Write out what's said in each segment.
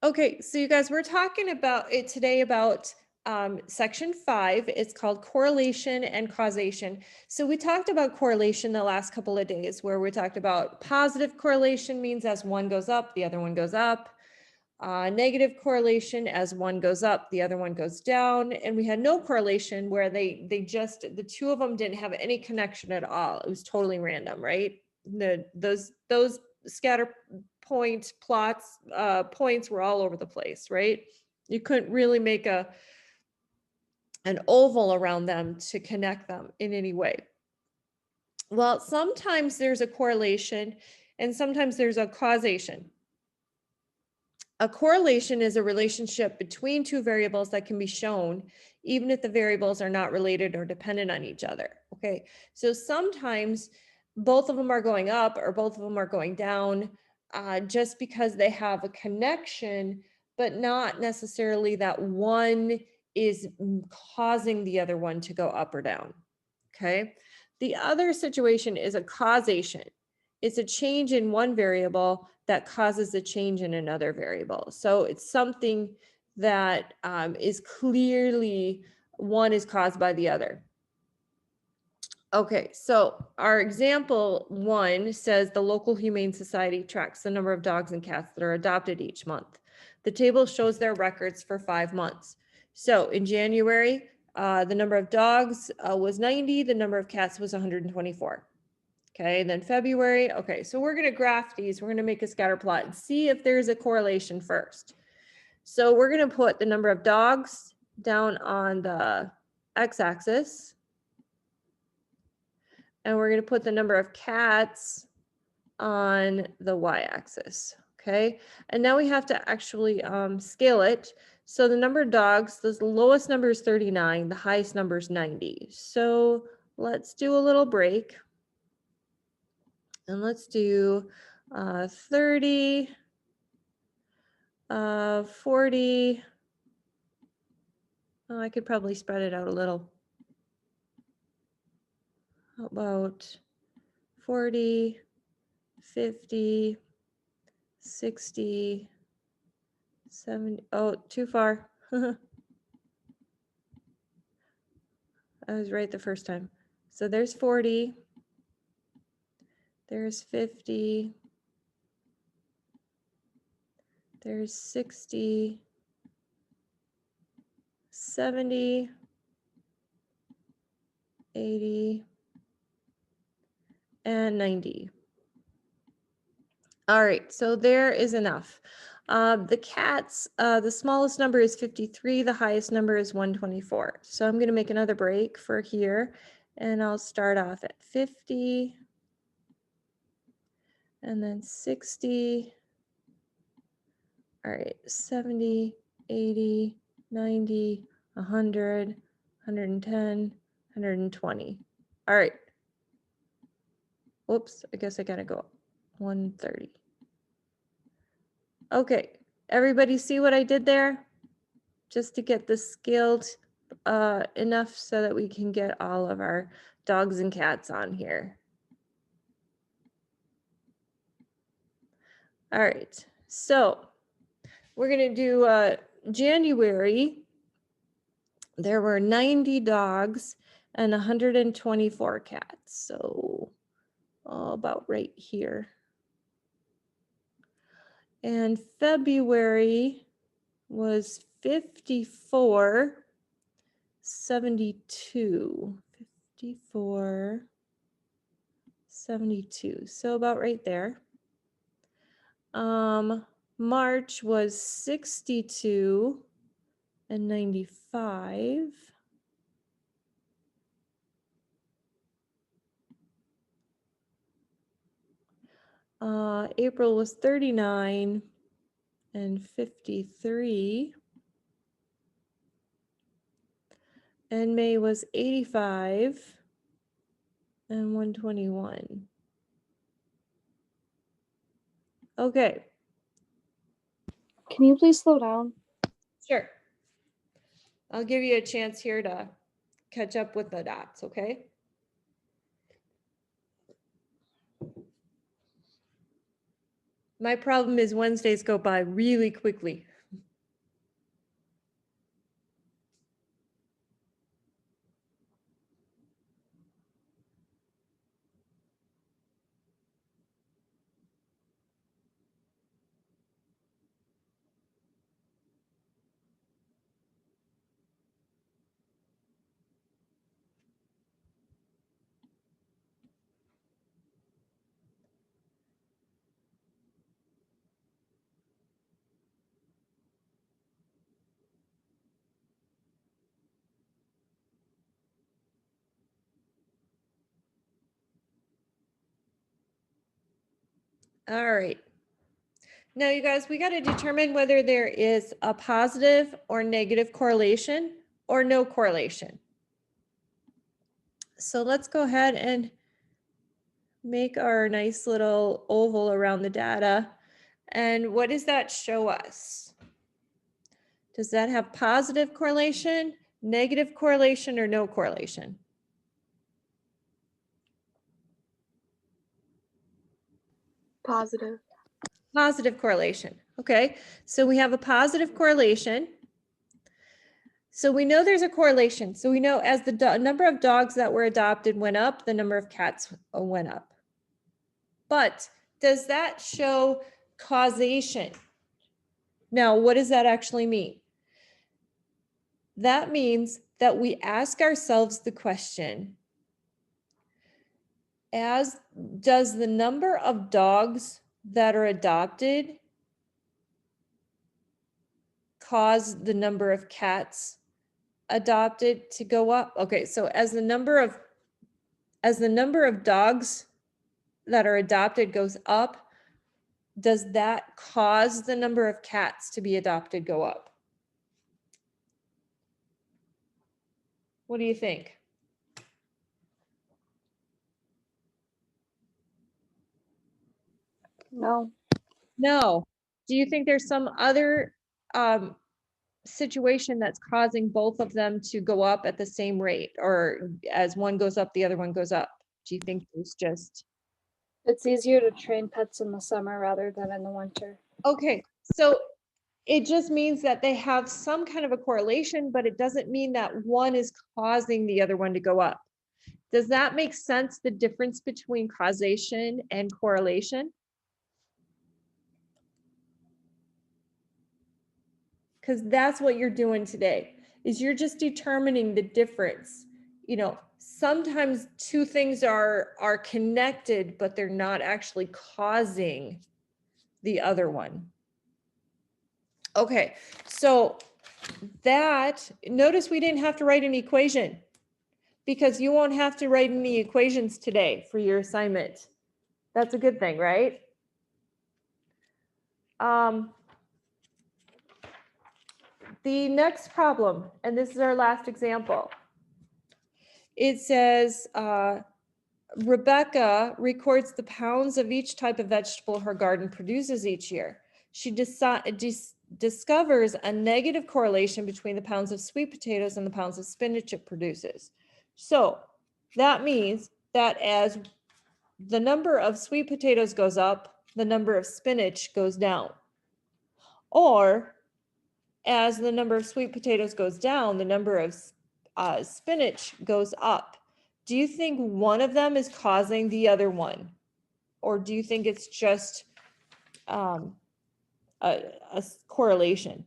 Okay, so you guys, we're talking about it today about section 5. It's called correlation and causation. So we talked about correlation the last couple of days, where we talked about positive correlation means as one goes up, the other one goes up. Negative correlation, as one goes up, the other one goes down. And we had no correlation, where the two of them didn't have any connection at all. It was totally random, right? Those scatter point plots, points were all over the place, right? You couldn't really make an oval around them to connect them in any way. Well, sometimes there's a correlation and sometimes there's a causation. A correlation is a relationship between two variables that can be shown even if the variables are not related or dependent on each other. Okay, so sometimes both of them are going up or both of them are going down, just because they have a connection, but not necessarily that one is causing the other one to go up or down. Okay, the other situation is a causation. It's a change in one variable that causes a change in another variable. So it's something that is clearly one is caused by the other. Okay, so our example 1 says the local humane society tracks the number of dogs and cats that are adopted each month. The table shows their records for 5 months. So in January, the number of dogs was 90, the number of cats was 124. Okay, and then February. Okay, so we're going to graph these. We're going to make a scatter plot and see if there's a correlation first. So we're going to put the number of dogs down on the x-axis. And we're going to put the number of cats on the y-axis. Okay, and now we have to actually scale it. So the number of dogs, the lowest number is 39, the highest number is 90. So let's do a little break. And let's do 30, 40. Oh, I could probably spread it out a little. How about 40, 50, 60, 70. Oh, too far. I was right the first time. So there's 40. There's 50. There's 60, 70, 80, and 90. All right, so there is enough. The cats, the smallest number is 53, the highest number is 124. So I'm going to make another break for here, and I'll start off at 50, and then 60. All right, 70, 80, 90, 100, 110, 120. All right. Whoops, I guess I gotta go up. 130. Okay, everybody see what I did there? Just to get this scaled enough so that we can get all of our dogs and cats on here. All right, so we're gonna do January. There were 90 dogs and 124 cats, so about right here. And February was 54, 72, 54, 72. So about right there. March was 62 and 95. April was 39 and 53. And May was 85 and 121. Okay. Can you please slow down? Sure. I'll give you a chance here to catch up with the dots, okay? My problem is Wednesdays go by really quickly. All right. Now, you guys, we got to determine whether there is a positive or negative correlation or no correlation. So let's go ahead and make our nice little oval around the data. And what does that show us? Does that have positive correlation, negative correlation, or no correlation? Positive. Positive correlation. Okay, so we have a positive correlation. So we know there's a correlation. So we know as the number of dogs that were adopted went up, the number of cats went up. But does that show causation? Now, what does that actually mean? That means that we ask ourselves the question, does the number of dogs that are adopted cause the number of cats adopted to go up? Okay, so as the number of dogs that are adopted goes up, does that cause the number of cats to be adopted go up? What do you think? No. No. Do you think there's some other situation that's causing both of them to go up at the same rate, or as one goes up, the other one goes up? Do you think it's just... It's easier to train pets in the summer rather than in the winter. Okay, so it just means that they have some kind of a correlation, but it doesn't mean that one is causing the other one to go up. Does that make sense, the difference between causation and correlation? Because that's what you're doing today, is you're just determining the difference. You know, sometimes two things are connected, but they're not actually causing the other one. Okay, so notice we didn't have to write an equation, because you won't have to write any equations today for your assignment. That's a good thing, right? The next problem, and this is our last example. It says, Rebecca records the pounds of each type of vegetable her garden produces each year. She discovers a negative correlation between the pounds of sweet potatoes and the pounds of spinach it produces. So that means that as the number of sweet potatoes goes up, the number of spinach goes down. Or as the number of sweet potatoes goes down, the number of spinach goes up. Do you think one of them is causing the other one? Or do you think it's just a correlation?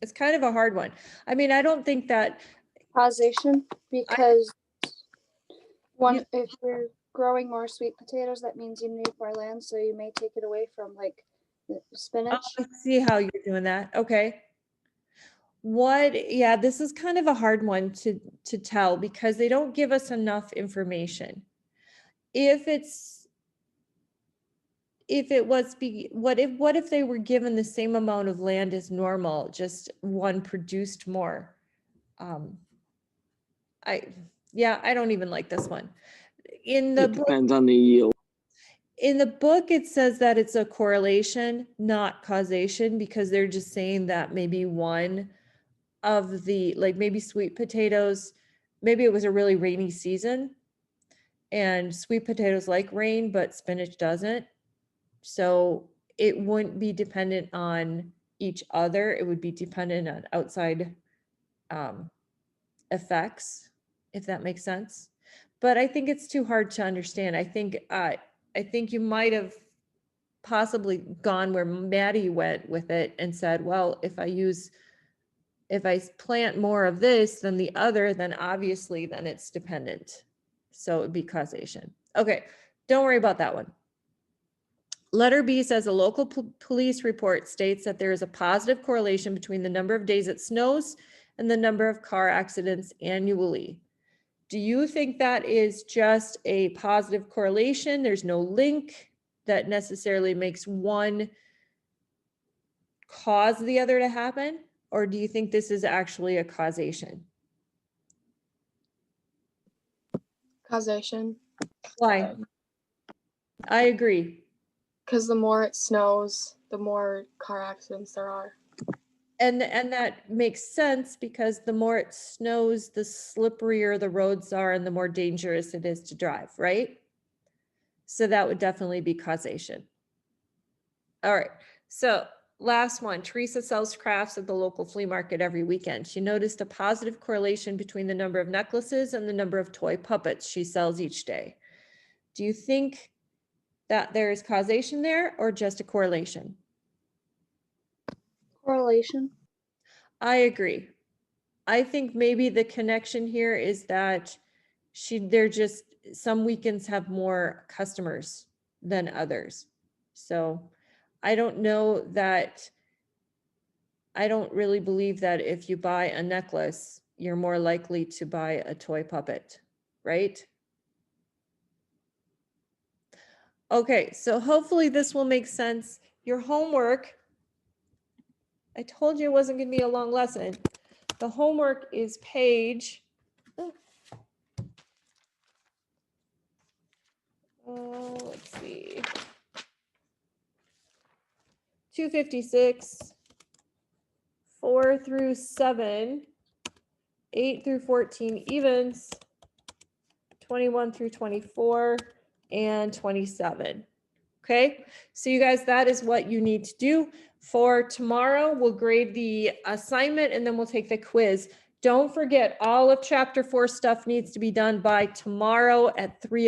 It's kind of a hard one. I mean, I don't think that... Causation, because if you're growing more sweet potatoes, that means you need more land, so you may take it away from like the spinach. I see how you're doing that. Okay. Yeah, this is kind of a hard one to tell, because they don't give us enough information. What if they were given the same amount of land as normal, just one produced more? I don't even like this one. It depends on the yield. In the book, it says that it's a correlation, not causation, because they're just saying that maybe one of the, like maybe sweet potatoes, maybe it was a really rainy season and sweet potatoes like rain, but spinach doesn't. So it wouldn't be dependent on each other. It would be dependent on outside effects, if that makes sense. But I think it's too hard to understand. I think you might have possibly gone where Maddie went with it and said, well, if I plant more of this than the other, then obviously then it's dependent. So it'd be causation. Okay, don't worry about that one. Letter B says a local police report states that there is a positive correlation between the number of days it snows and the number of car accidents annually. Do you think that is just a positive correlation? There's no link that necessarily makes one cause the other to happen? Or do you think this is actually a causation? Causation. Why? I agree. Because the more it snows, the more car accidents there are. And that makes sense because the more it snows, the slipperier the roads are and the more dangerous it is to drive, right? So that would definitely be causation. All right, so last one. Teresa sells crafts at the local flea market every weekend. She noticed a positive correlation between the number of necklaces and the number of toy puppets she sells each day. Do you think that there is causation there or just a correlation? Correlation. I agree. I think maybe the connection here is that they're just, some weekends have more customers than others. So I don't know that, I don't really believe that if you buy a necklace, you're more likely to buy a toy puppet, right? Okay, so hopefully this will make sense. Your homework, I told you it wasn't gonna be a long lesson. The homework is page, let's see, 256, 4 through 7, 8 through 14 evens, 21 through 24, and 27. Okay, so you guys, that is what you need to do. For tomorrow, we'll grade the assignment and then we'll take the quiz. Don't forget, all of chapter 4 stuff needs to be done by tomorrow at 3